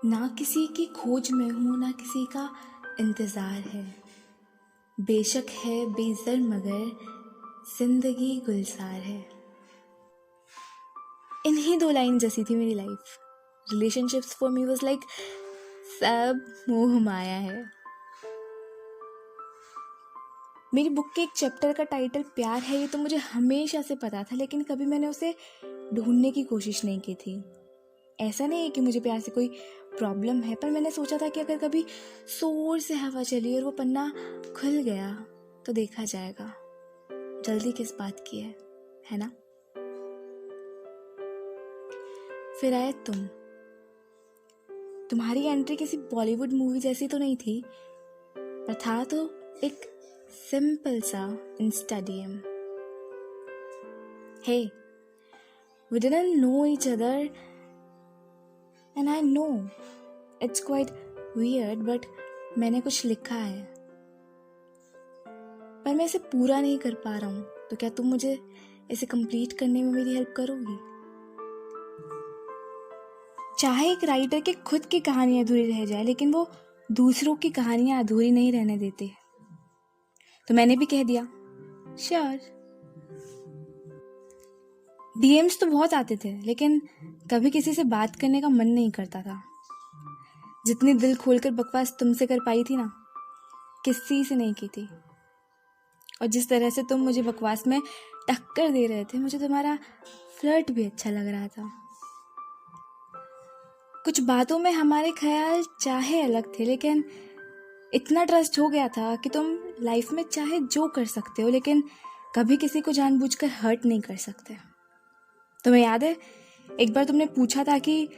ना किसी की खोज में हूँ ना किसी का इंतज़ार है। बेशक है बेज़र मगर जिंदगी गुलजार है। इन्हीं दो लाइन जैसी थी मेरी life. Relationships for me was like सब मोह माया है। मेरी बुक के एक चैप्टर का टाइटल प्यार है, ये तो मुझे हमेशा से पता था, लेकिन कभी मैंने उसे ढूंढने की कोशिश नहीं की थी। ऐसा नहीं है कि मुझे प्यार से कोई प्रॉब्लम है, पर मैंने सोचा था कि अगर कभी जोर से हवा चली और वो पन्ना खुल गया तो देखा जाएगा। जल्दी किस बात की है ना। फिर आए तुम्हारी एंट्री किसी बॉलीवुड मूवी जैसी तो नहीं थी, पर था तो एक सिंपल सा insta DM. Hey, we didn't know each other and I know it's quite weird, but मैंने कुछ लिखा है पर मैं इसे पूरा नहीं कर पा रहा हूँ, तो क्या तुम मुझे इसे कंप्लीट करने में मेरी हेल्प करोगी? चाहे एक राइटर के खुद की कहानी अधूरी रह जाए, लेकिन वो दूसरों की कहानियां अधूरी नहीं रहने देते। तो मैंने भी कह दिया श्योर। डीएम्स तो बहुत आते थे, लेकिन कभी किसी से बात करने का मन नहीं करता था। जितनी दिल खोलकर बकवास तुमसे कर पाई थी ना, किसी से नहीं की थी। और जिस तरह से तुम मुझे बकवास में टक्कर दे रहे थे, मुझे तुम्हारा फ्लर्ट भी अच्छा लग रहा था। कुछ बातों में हमारे ख्याल चाहे अलग थे, लेकिन इतना ट्रस्ट हो गया था कि तुम लाइफ में चाहे जो कर सकते हो, लेकिन कभी किसी को जानबूझकर हर्ट नहीं कर सकते। तुम्हें याद है, एक बार तुमने पूछा था कि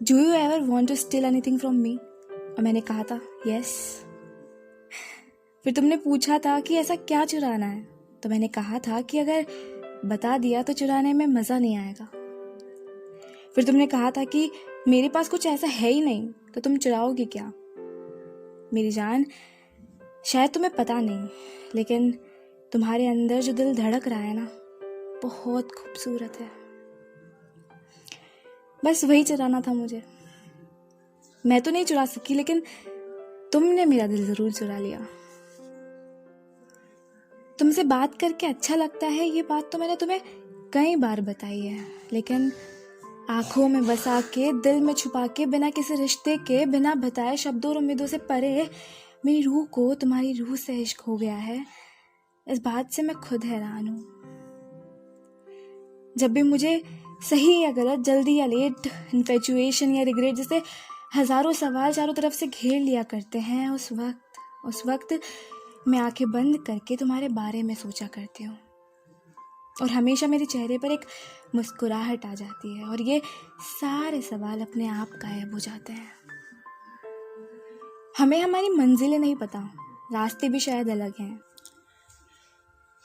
do you ever want to steal anything from me, और मैंने कहा था यस। फिर तुमने पूछा था कि ऐसा क्या चुराना है, तो मैंने कहा था कि अगर बता दिया तो चुराने में मजा नहीं आएगा। फिर तुमने कहा था कि मेरे पास कुछ ऐसा है ही नहीं, तो तुम चुराओगी क्या? मेरी जान, शायद तुम्हें पता नहीं, लेकिन तुम्हारे अंदर जो दिल धड़क रहा है ना, बहुत खूबसूरत है। बस वही चुराना था मुझे। मैं तो नहीं चुरा सकी, लेकिन तुमने मेरा दिल जरूर चुरा लिया। तुमसे बात करके अच्छा लगता है, ये बात तो मैंने तुम्हें कई बार बताई है, लेकिन आंखों में बसा के, दिल में छुपा के, बिना किसी रिश्ते के, बिना बताए शब्दों और उम्मीदों से परे मेरी रूह को तुम्हारी रूह से इश्क हो गया है। इस बात से मैं खुद हैरान हूँ। जब भी मुझे सही या गलत, जल्दी या लेट, इन्फेचुएशन या रिग्रेट जैसे हजारों सवाल चारों तरफ से घेर लिया करते हैं, उस वक्त मैं आंखें बंद करके तुम्हारे बारे में सोचा करती हूँ, और हमेशा मेरे चेहरे पर एक मुस्कुराहट आ जाती है, और ये सारे सवाल अपने आप गायब हो जाते हैं। हमें हमारी मंजिलें नहीं पता, रास्ते भी शायद अलग हैं।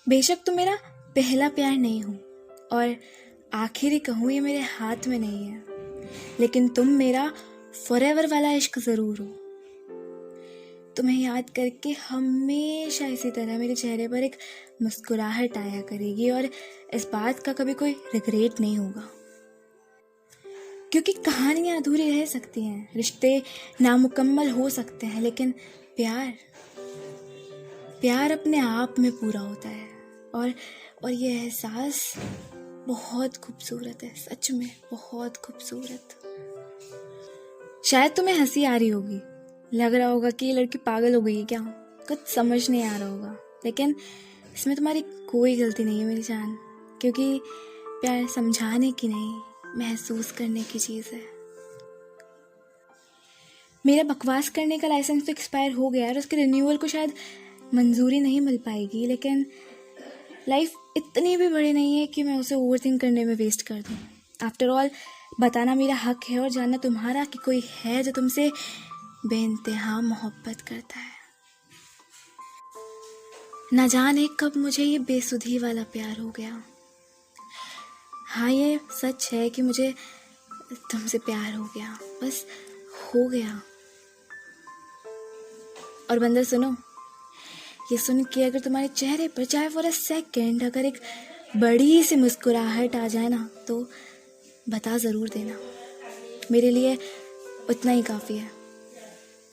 बेशक तुम मेरा पहला प्यार नहीं हो, और आखिरी कहूँ ये मेरे हाथ में नहीं है, लेकिन तुम मेरा फॉरएवर वाला इश्क जरूर हो। तुम्हें याद करके हमेशा इसी तरह मेरे चेहरे पर एक मुस्कुराहट आया करेगी, और इस बात का कभी कोई रिग्रेट नहीं होगा, क्योंकि कहानियां अधूरी रह सकती हैं, रिश्ते नामुकम्मल हो सकते हैं, लेकिन प्यार अपने आप में पूरा होता है। और ये एहसास बहुत खूबसूरत है, सच में बहुत खूबसूरत। शायद तुम्हें हंसी आ रही होगी, लग रहा होगा कि ये लड़की पागल हो गई है क्या, कुछ समझ नहीं आ रहा होगा, लेकिन इसमें तुम्हारी कोई गलती नहीं है मेरी जान, क्योंकि प्यार समझाने की नहीं, महसूस करने की चीज़ है। मेरा बकवास करने का लाइसेंस तो एक्सपायर हो गया है, और उसके रिन्यूअल को शायद मंजूरी नहीं मिल पाएगी, लेकिन लाइफ इतनी भी बड़ी नहीं है कि मैं उसे ओवरथिंक करने में वेस्ट कर दूँ। आफ्टर ऑल बताना मेरा हक है, और जानना तुम्हारा कि कोई है जो तुमसे बेइंतहा मोहब्बत करता है। ना जाने कब मुझे ये बेसुधी वाला प्यार हो गया। हाँ, ये सच है कि मुझे तुमसे प्यार हो गया, बस हो गया। और बंदर सुनो, ये सुन के अगर तुम्हारे चेहरे पर चाहे फॉर अ सेकेंड अगर एक बड़ी सी मुस्कुराहट आ जाए ना, तो बता ज़रूर देना। मेरे लिए उतना ही काफ़ी है।